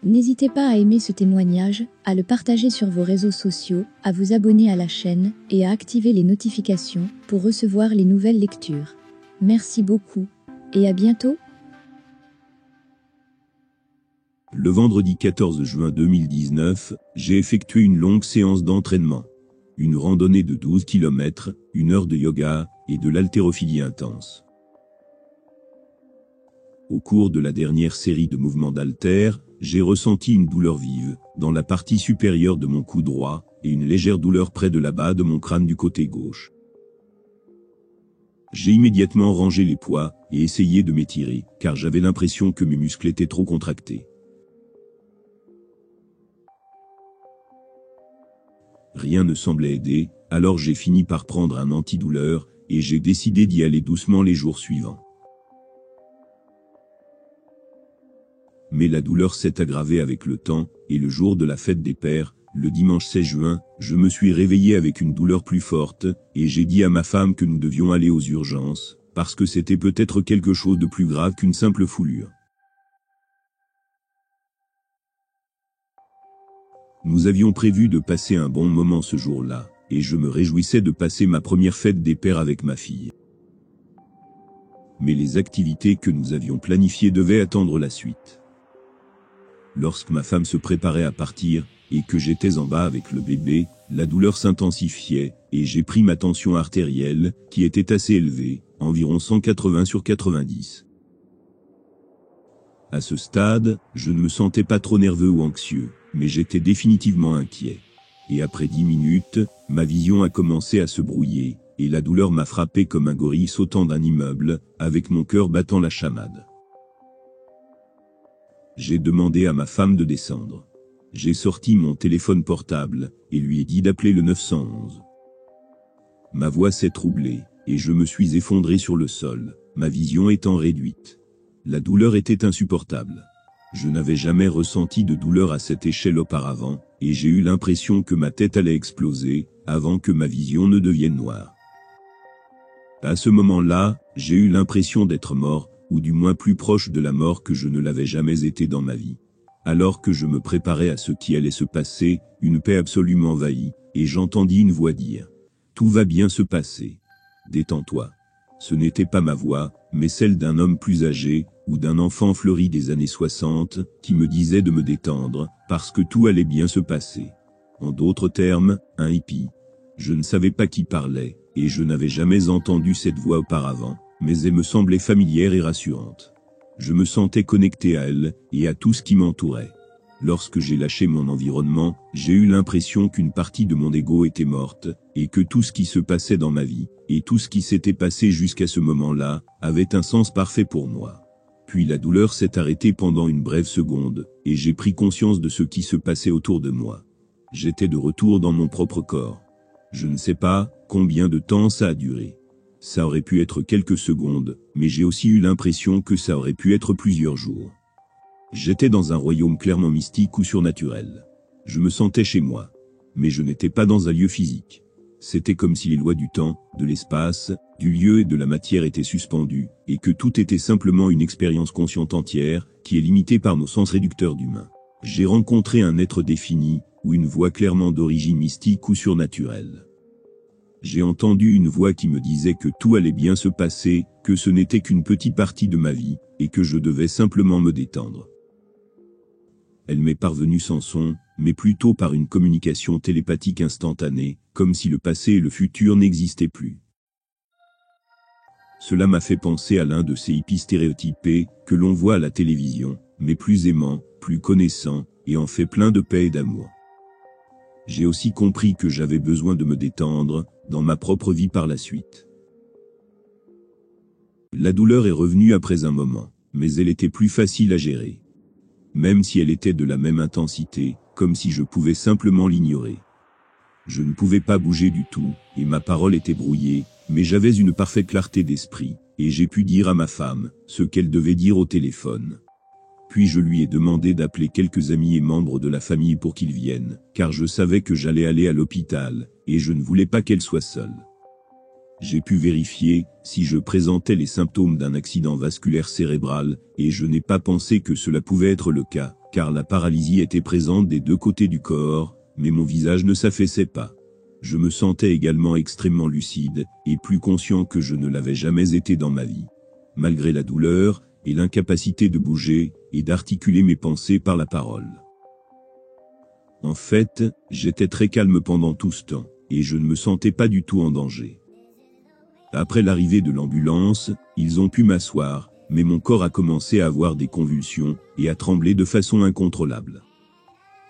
N'hésitez pas à aimer ce témoignage, à le partager sur vos réseaux sociaux, à vous abonner à la chaîne et à activer les notifications pour recevoir les nouvelles lectures. Merci beaucoup et à bientôt. Le vendredi 14 juin 2019, j'ai effectué une longue séance d'entraînement. Une randonnée de 12 km, 1 heure de yoga et de haltérophilie intense. Au cours de la dernière série de mouvements d'haltères, j'ai ressenti une douleur vive dans la partie supérieure de mon cou droit et une légère douleur près de la base de mon crâne du côté gauche. J'ai immédiatement rangé les poids et essayé de m'étirer, car j'avais l'impression que mes muscles étaient trop contractés. Rien ne semblait aider, alors j'ai fini par prendre un antidouleur, et j'ai décidé d'y aller doucement les jours suivants. Mais la douleur s'est aggravée avec le temps, et le jour de la fête des pères, le dimanche 16 juin, je me suis réveillé avec une douleur plus forte, et j'ai dit à ma femme que nous devions aller aux urgences, parce que c'était peut-être quelque chose de plus grave qu'une simple foulure. Nous avions prévu de passer un bon moment ce jour-là, et je me réjouissais de passer ma première fête des pères avec ma fille. Mais les activités que nous avions planifiées devaient attendre la suite. Lorsque ma femme se préparait à partir, et que j'étais en bas avec le bébé, la douleur s'intensifiait, et j'ai pris ma tension artérielle, qui était assez élevée, environ 180/90. À ce stade, je ne me sentais pas trop nerveux ou anxieux, mais j'étais définitivement inquiet. Et après 10 minutes, ma vision a commencé à se brouiller, et la douleur m'a frappé comme un gorille sautant d'un immeuble, avec mon cœur battant la chamade. J'ai demandé à ma femme de descendre. J'ai sorti mon téléphone portable, et lui ai dit d'appeler le 911. Ma voix s'est troublée, et je me suis effondré sur le sol, ma vision étant réduite. La douleur était insupportable. Je n'avais jamais ressenti de douleur à cette échelle auparavant, et j'ai eu l'impression que ma tête allait exploser, avant que ma vision ne devienne noire. À ce moment-là, j'ai eu l'impression d'être mort, ou du moins plus proche de la mort que je ne l'avais jamais été dans ma vie. Alors que je me préparais à ce qui allait se passer, une paix absolue m'envahit, et j'entendis une voix dire « Tout va bien se passer. Détends-toi ». Ce n'était pas ma voix, mais celle d'un homme plus âgé, ou d'un enfant fleuri des années 60, qui me disait de me détendre, parce que tout allait bien se passer. En d'autres termes, un hippie. Je ne savais pas qui parlait, et je n'avais jamais entendu cette voix auparavant, mais elle me semblait familière et rassurante. Je me sentais connecté à elle, et à tout ce qui m'entourait. Lorsque j'ai lâché mon environnement, j'ai eu l'impression qu'une partie de mon ego était morte, et que tout ce qui se passait dans ma vie, et tout ce qui s'était passé jusqu'à ce moment-là, avait un sens parfait pour moi. Puis la douleur s'est arrêtée pendant une brève seconde, et j'ai pris conscience de ce qui se passait autour de moi. J'étais de retour dans mon propre corps. Je ne sais pas combien de temps ça a duré. Ça aurait pu être quelques secondes, mais j'ai aussi eu l'impression que ça aurait pu être plusieurs jours. J'étais dans un royaume clairement mystique ou surnaturel. Je me sentais chez moi. Mais je n'étais pas dans un lieu physique. C'était comme si les lois du temps, de l'espace, du lieu et de la matière étaient suspendues, et que tout était simplement une expérience consciente entière, qui est limitée par nos sens réducteurs d'humains. J'ai rencontré un être défini, ou une voix clairement d'origine mystique ou surnaturelle. J'ai entendu une voix qui me disait que tout allait bien se passer, que ce n'était qu'une petite partie de ma vie, et que je devais simplement me détendre. Elle m'est parvenue sans son, mais plutôt par une communication télépathique instantanée, comme si le passé et le futur n'existaient plus. Cela m'a fait penser à l'un de ces hippies stéréotypés, que l'on voit à la télévision, mais plus aimant, plus connaissant, et en fait plein de paix et d'amour. J'ai aussi compris que j'avais besoin de me détendre, dans ma propre vie par la suite. La douleur est revenue après un moment, mais elle était plus facile à gérer. Même si elle était de la même intensité, comme si je pouvais simplement l'ignorer. Je ne pouvais pas bouger du tout, et ma parole était brouillée, mais j'avais une parfaite clarté d'esprit, et j'ai pu dire à ma femme ce qu'elle devait dire au téléphone. Puis je lui ai demandé d'appeler quelques amis et membres de la famille pour qu'ils viennent, car je savais que j'allais aller à l'hôpital, et je ne voulais pas qu'elle soit seule. J'ai pu vérifier si je présentais les symptômes d'un accident vasculaire cérébral, et je n'ai pas pensé que cela pouvait être le cas, car la paralysie était présente des deux côtés du corps, mais mon visage ne s'affaissait pas. Je me sentais également extrêmement lucide, et plus conscient que je ne l'avais jamais été dans ma vie. Malgré la douleur, et l'incapacité de bouger, et d'articuler mes pensées par la parole. En fait, j'étais très calme pendant tout ce temps, et je ne me sentais pas du tout en danger. Après l'arrivée de l'ambulance, ils ont pu m'asseoir, mais mon corps a commencé à avoir des convulsions, et à trembler de façon incontrôlable.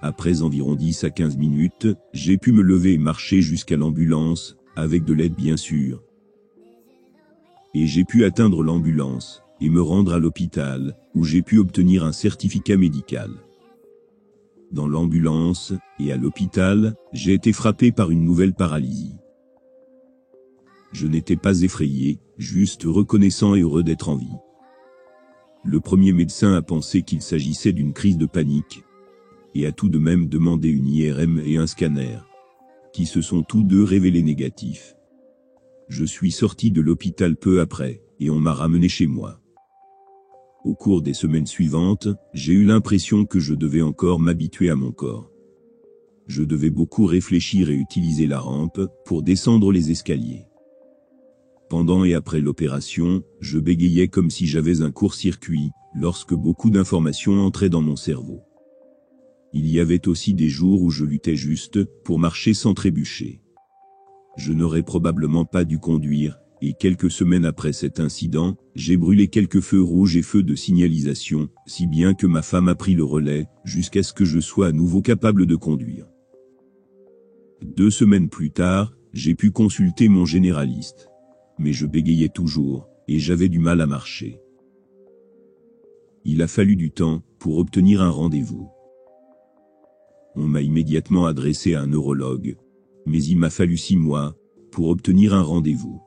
Après environ 10 à 15 minutes, j'ai pu me lever et marcher jusqu'à l'ambulance, avec de l'aide bien sûr. Et j'ai pu atteindre l'ambulance, et me rendre à l'hôpital, où j'ai pu obtenir un certificat médical. Dans l'ambulance, et à l'hôpital, j'ai été frappé par une nouvelle paralysie. Je n'étais pas effrayé, juste reconnaissant et heureux d'être en vie. Le premier médecin a pensé qu'il s'agissait d'une crise de panique, et a tout de même demandé une IRM et un scanner, qui se sont tous deux révélés négatifs. Je suis sorti de l'hôpital peu après, et on m'a ramené chez moi. Au cours des semaines suivantes, j'ai eu l'impression que je devais encore m'habituer à mon corps. Je devais beaucoup réfléchir et utiliser la rampe pour descendre les escaliers. Pendant et après l'opération, je bégayais comme si j'avais un court-circuit, lorsque beaucoup d'informations entraient dans mon cerveau. Il y avait aussi des jours où je luttais juste pour marcher sans trébucher. Je n'aurais probablement pas dû conduire, et quelques semaines après cet incident, j'ai brûlé quelques feux rouges et feux de signalisation, si bien que ma femme a pris le relais, jusqu'à ce que je sois à nouveau capable de conduire. 2 semaines plus tard, j'ai pu consulter mon généraliste. Mais je bégayais toujours, et j'avais du mal à marcher. Il a fallu du temps pour obtenir un rendez-vous. On m'a immédiatement adressé à un neurologue, mais il m'a fallu 6 mois pour obtenir un rendez-vous.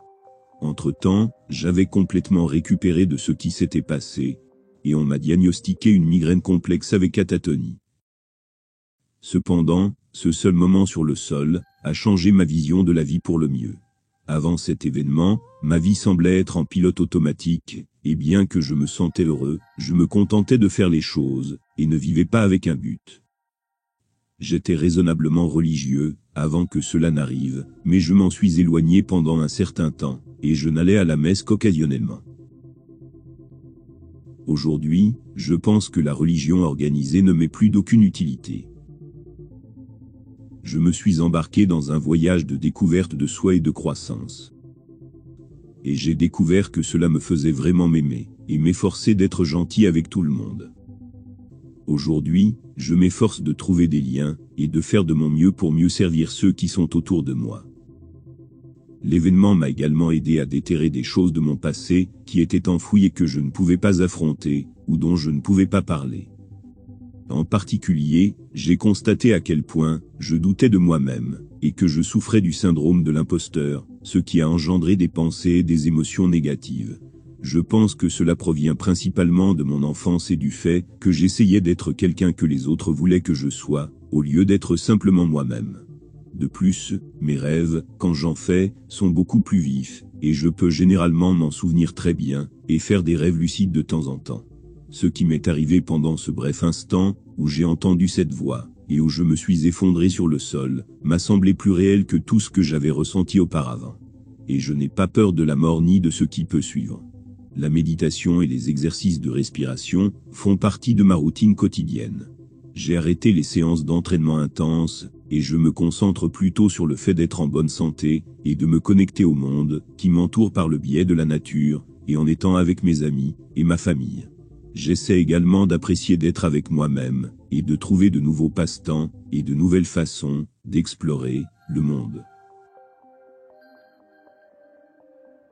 Entre-temps, j'avais complètement récupéré de ce qui s'était passé, et on m'a diagnostiqué une migraine complexe avec catatonie. Cependant, ce seul moment sur le sol a changé ma vision de la vie pour le mieux. Avant cet événement, ma vie semblait être en pilote automatique, et bien que je me sentais heureux, je me contentais de faire les choses, et ne vivais pas avec un but. J'étais raisonnablement religieux, avant que cela n'arrive, mais je m'en suis éloigné pendant un certain temps, et je n'allais à la messe qu'occasionnellement. Aujourd'hui, je pense que la religion organisée ne m'est plus d'aucune utilité. Je me suis embarqué dans un voyage de découverte de soi et de croissance. Et j'ai découvert que cela me faisait vraiment m'aimer, et m'efforcer d'être gentil avec tout le monde. Aujourd'hui, je m'efforce de trouver des liens, et de faire de mon mieux pour mieux servir ceux qui sont autour de moi. L'événement m'a également aidé à déterrer des choses de mon passé, qui étaient enfouies et que je ne pouvais pas affronter, ou dont je ne pouvais pas parler. En particulier, j'ai constaté à quel point je doutais de moi-même, et que je souffrais du syndrome de l'imposteur, ce qui a engendré des pensées et des émotions négatives. Je pense que cela provient principalement de mon enfance et du fait que j'essayais d'être quelqu'un que les autres voulaient que je sois, au lieu d'être simplement moi-même. De plus, mes rêves, quand j'en fais, sont beaucoup plus vifs, et je peux généralement m'en souvenir très bien, et faire des rêves lucides de temps en temps. Ce qui m'est arrivé pendant ce bref instant, où j'ai entendu cette voix, et où je me suis effondré sur le sol, m'a semblé plus réel que tout ce que j'avais ressenti auparavant. Et je n'ai pas peur de la mort ni de ce qui peut suivre. La méditation et les exercices de respiration font partie de ma routine quotidienne. J'ai arrêté les séances d'entraînement intenses, et je me concentre plutôt sur le fait d'être en bonne santé, et de me connecter au monde qui m'entoure par le biais de la nature, et en étant avec mes amis et ma famille. J'essaie également d'apprécier d'être avec moi-même, et de trouver de nouveaux passe-temps, et de nouvelles façons d'explorer le monde.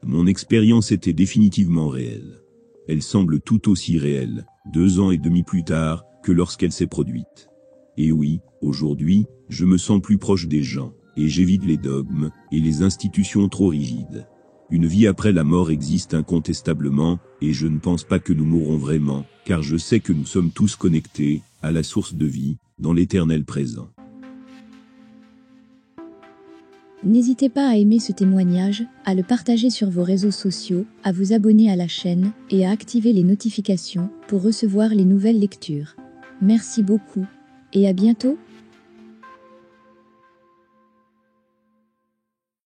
Mon expérience était définitivement réelle. Elle semble tout aussi réelle, 2 ans et demi plus tard, que lorsqu'elle s'est produite. Et oui, aujourd'hui, je me sens plus proche des gens, et j'évite les dogmes, et les institutions trop rigides. Une vie après la mort existe incontestablement, et je ne pense pas que nous mourrons vraiment, car je sais que nous sommes tous connectés à la source de vie, dans l'éternel présent. N'hésitez pas à aimer ce témoignage, à le partager sur vos réseaux sociaux, à vous abonner à la chaîne et à activer les notifications pour recevoir les nouvelles lectures. Merci beaucoup. Et à bientôt.